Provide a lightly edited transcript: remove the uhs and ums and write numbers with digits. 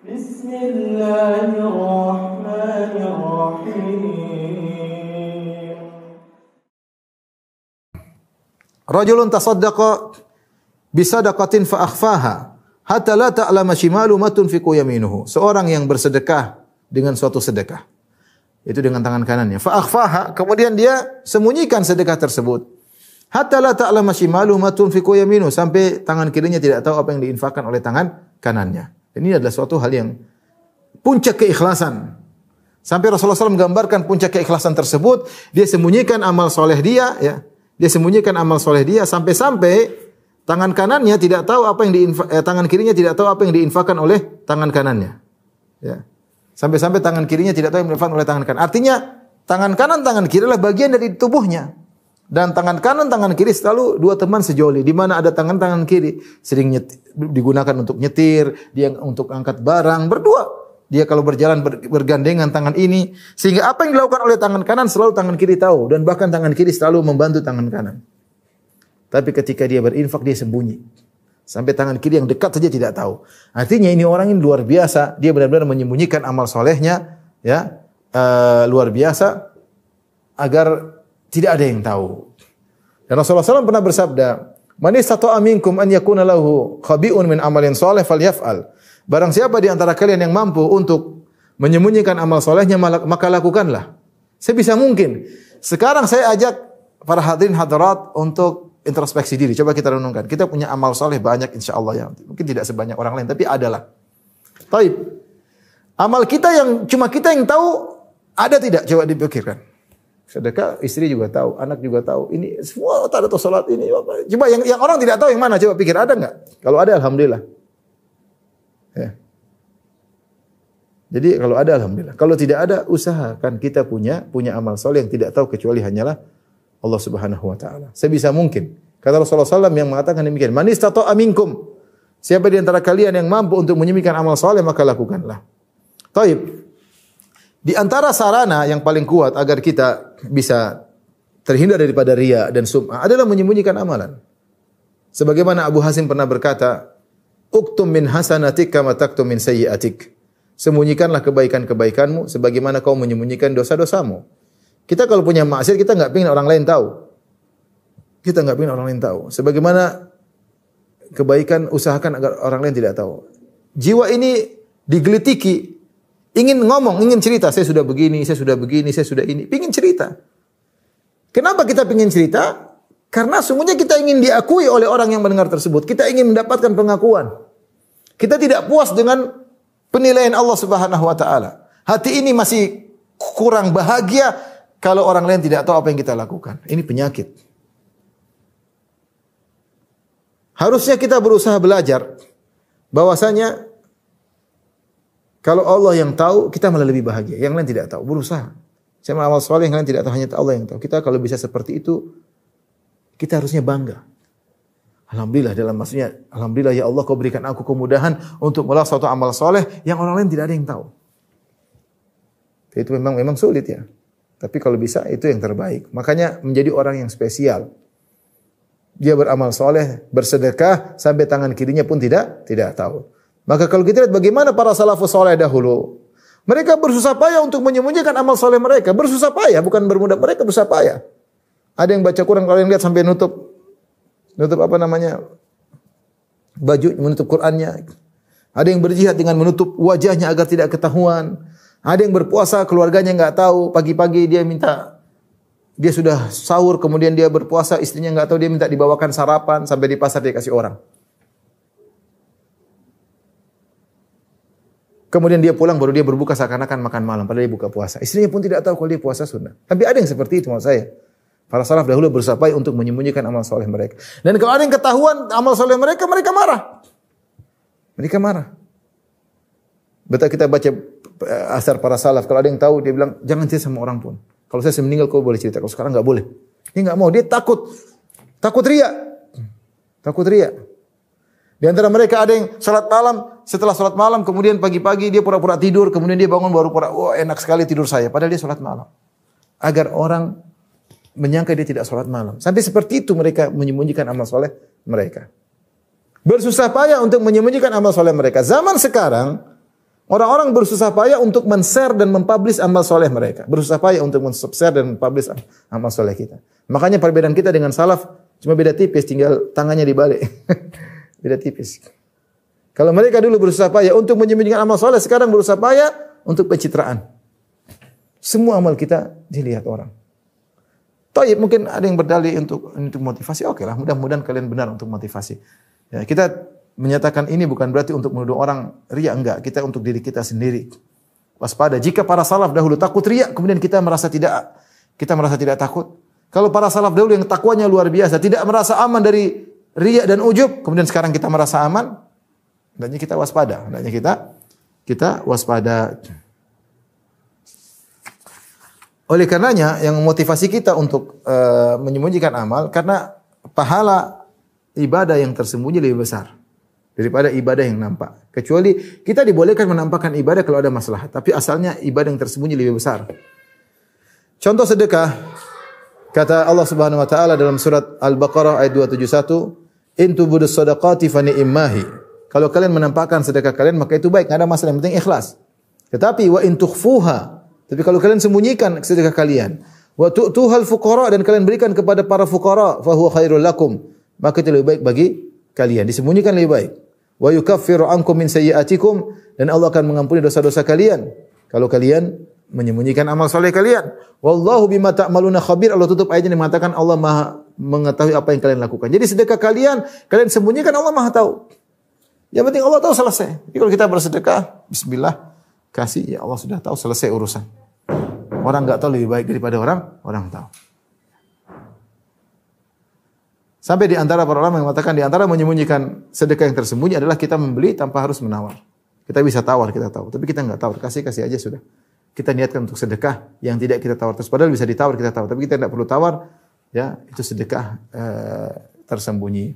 Bismillahirrahmanirrahim. Rajulun tasaddaqa bisadaqatin fa akhfaha hatta la ta'lama shimalu ma tunfiqu yaminuhu. Seorang yang bersedekah dengan suatu sedekah, itu dengan tangan kanannya. Fa akhfaha, kemudian dia sembunyikan sedekah tersebut. Hatta la ta'lama shimalu ma tunfiqu yaminuhu, sampai tangan kirinya tidak tahu apa yang diinfakkan oleh tangan kanannya. Ini adalah suatu hal yang puncak keikhlasan. Sampai Rasulullah SAW menggambarkan puncak keikhlasan tersebut, dia sembunyikan amal soleh dia, ya. Dia sembunyikan amal soleh dia sampai-sampai tangan kanannya tidak tahu apa yang tangan kirinya tidak tahu apa yang diinfakkan oleh tangan kanannya. Ya. Sampai-sampai tangan kirinya tidak tahu yang diinfakkan oleh tangan kanan. Artinya tangan kanan, tangan kiri adalah bagian dari tubuhnya. Dan tangan kanan, tangan kiri selalu dua teman sejoli. Di mana ada tangan kiri sering digunakan untuk nyetir, dia untuk angkat barang, berdua. Dia kalau berjalan bergandengan tangan ini, sehingga apa yang dilakukan oleh tangan kanan selalu tangan kiri tahu, dan bahkan tangan kiri selalu membantu tangan kanan. Tapi ketika dia berinfak, dia sembunyi. Sampai tangan kiri yang dekat saja tidak tahu. Artinya ini orang ini luar biasa, dia benar-benar menyembunyikan amal solehnya, ya, luar biasa, agar tidak ada yang tahu. Dan Rasulullah SAW pernah bersabda, "Man istata'a minkum an yakuna lahu khabi'un min amalin shalih falyaf'al." Barang siapa di antara kalian yang mampu untuk menyembunyikan amal solehnya, maka lakukanlah. Sebisa mungkin. Sekarang saya ajak para hadirin hadirat untuk introspeksi diri. Coba kita renungkan. Kita punya amal soleh banyak insya Allah ya. Mungkin tidak sebanyak orang lain, tapi adalah. Taib. Amal kita yang cuma kita yang tahu, ada tidak? Coba dipikirkan. Sedekah istri juga tahu, anak juga tahu. Ini semua tak ada tahu salat ini. Coba yang orang tidak tahu yang mana? Coba pikir, ada enggak? Kalau ada, alhamdulillah. Ya. Jadi kalau ada, alhamdulillah. Kalau tidak ada, usahakan kita punya amal soleh yang tidak tahu kecuali hanyalah Allah Subhanahu wa taala. Sebisa mungkin. Kata Rasulullah SAW yang mengatakan demikian, "Man istata'a minkum." Siapa di antara kalian yang mampu untuk menyembunyikan amal soleh, maka lakukanlah. Taib. Di antara sarana yang paling kuat agar kita bisa terhindar daripada riya dan sum'ah adalah menyembunyikan amalan. Sebagaimana Abu Hasim pernah berkata, "Uktum min hasanatik kama taktum min sayyi'atik." Sembunyikanlah kebaikan-kebaikanmu sebagaimana kau menyembunyikan dosa-dosamu. Kita kalau punya maksiat, kita enggak ingin orang lain tahu. Kita enggak ingin orang lain tahu. Sebagaimana kebaikan, usahakan agar orang lain tidak tahu. Jiwa ini digelitiki, ingin ngomong, ingin cerita, saya sudah begini, saya sudah begini, saya sudah ini, ingin cerita. Kenapa kita ingin cerita? Karena sungguhnya kita ingin diakui oleh orang yang mendengar tersebut. Kita ingin mendapatkan pengakuan. Kita tidak puas dengan penilaian Allah Subhanahu wa taala. Hati ini masih kurang bahagia kalau orang lain tidak tahu apa yang kita lakukan. Ini penyakit. Harusnya kita berusaha belajar bahwasanya kalau Allah yang tahu, kita malah lebih bahagia. Yang lain tidak tahu, berusaha. Saya amal soleh yang lain tidak tahu, hanya Allah yang tahu. Kita kalau bisa seperti itu, kita harusnya bangga. Alhamdulillah, dalam maksudnya, alhamdulillah ya Allah, kau berikan aku kemudahan untuk melakukan suatu amal soleh yang orang lain tidak ada yang tahu. Itu memang sulit ya. Tapi kalau bisa itu yang terbaik. Makanya menjadi orang yang spesial. Dia beramal soleh, bersedekah sampai tangan kirinya pun tidak tahu. Maka kalau kita lihat bagaimana para salafus soleh dahulu, mereka bersusah payah untuk menyembunyikan amal soleh mereka. Bersusah payah, bukan bermudah. Mereka bersusah payah. Ada yang baca Quran, kalau yang lihat sampai nutup apa namanya, baju, menutup Qurannya. Ada yang berjihad dengan menutup wajahnya agar tidak ketahuan. Ada yang berpuasa, keluarganya enggak tahu. Pagi-pagi dia sudah sahur, kemudian dia berpuasa, istrinya enggak tahu, dia minta dibawakan sarapan, sampai di pasar dia kasih orang. Kemudian dia pulang, baru dia berbuka seakan-akan makan malam, padahal dia buka puasa. Istrinya pun tidak tahu kalau dia puasa sunnah. Tapi ada yang seperti itu maksud saya. Para salaf dahulu berusaha payah untuk menyembunyikan amal soleh mereka. Dan kalau ada yang ketahuan amal soleh mereka, mereka marah. Mereka marah. Betul kita baca asar para salaf, kalau ada yang tahu, dia bilang, jangan cerita sama orang pun. Kalau saya meninggal, kau boleh cerita. Kalau sekarang enggak boleh. Dia enggak mau, dia takut riya. Takut riya. Di antara mereka ada yang salat malam, setelah salat malam, kemudian pagi-pagi dia pura-pura tidur, kemudian dia bangun baru pura, wah enak sekali tidur saya. Padahal dia salat malam. Agar orang menyangka dia tidak salat malam. Sampai seperti itu mereka menyembunyikan amal soleh mereka. Bersusah payah untuk menyembunyikan amal soleh mereka. Zaman sekarang, Orang-orang bersusah payah untuk men-share dan mempublish amal soleh mereka. Bersusah payah untuk men-share dan mempublish amal soleh kita. Makanya perbedaan kita dengan salaf cuma beda tipis, tinggal tangannya dibalik. Beda tipis. Kalau mereka dulu berusaha payah untuk menyembunyikan amal soleh, sekarang berusaha payah untuk pencitraan. Semua amal kita dilihat orang. Taib, mungkin ada yang berdalih untuk motivasi. Oke lah, mudah-mudahan kalian benar untuk motivasi. Ya, kita menyatakan ini bukan berarti untuk menuduh orang riya, enggak. Kita untuk diri kita sendiri. Waspada. Jika para salaf dahulu takut riya, kemudian kita merasa tidak takut. Kalau para salaf dahulu yang takwanya luar biasa, tidak merasa aman dari riya dan ujub, kemudian sekarang kita merasa aman, hendaknya kita waspada. Hendaknya kita waspada. Oleh karenanya yang memotivasi kita untuk menyembunyikan amal, karena pahala ibadah yang tersembunyi lebih besar daripada ibadah yang nampak. Kecuali kita dibolehkan menampakkan ibadah kalau ada maslahat, tapi asalnya ibadah yang tersembunyi lebih besar. Contoh sedekah, kata Allah Subhanahu wa taala dalam surat Al-Baqarah ayat 271, "In tubudus shadaqati fa ni'mahi." Kalau kalian menampakkan sedekah kalian maka itu baik, enggak ada masalah, yang penting ikhlas. Tetapi wa in tukhfuha, tapi kalau kalian sembunyikan sedekah kalian, wa tu'tuhal fuqara, dan kalian berikan kepada para fuqara, fa huwa khairul lakum, maka itu lebih baik bagi kalian. Disembunyikan lebih baik. Wa yukaffiru ankum min sayyi'atikum, dan Allah akan mengampuni dosa-dosa kalian kalau kalian menyembunyikan amal soleh kalian. Wallahu bima ta'maluna khabir. Allah tutup ayatnya dengan mengatakan Allah Maha mengetahui apa yang kalian lakukan. Jadi sedekah kalian sembunyikan, Allah Maha tahu. Yang penting Allah tahu, selesai. Jadi kalau kita bersedekah, bismillah, kasih, ya Allah sudah tahu, selesai urusan. Orang enggak tahu lebih baik daripada orang tahu. Sampai di antara para ulama yang mengatakan di antara menyembunyikan sedekah yang tersembunyi adalah kita membeli tanpa harus menawar. Kita bisa tawar, kita tahu, tapi kita enggak tawar, kasih aja sudah. Kita niatkan untuk sedekah yang tidak kita tawar terus, padahal bisa ditawar, kita tahu, tapi kita tidak perlu tawar, ya, itu sedekah tersembunyi.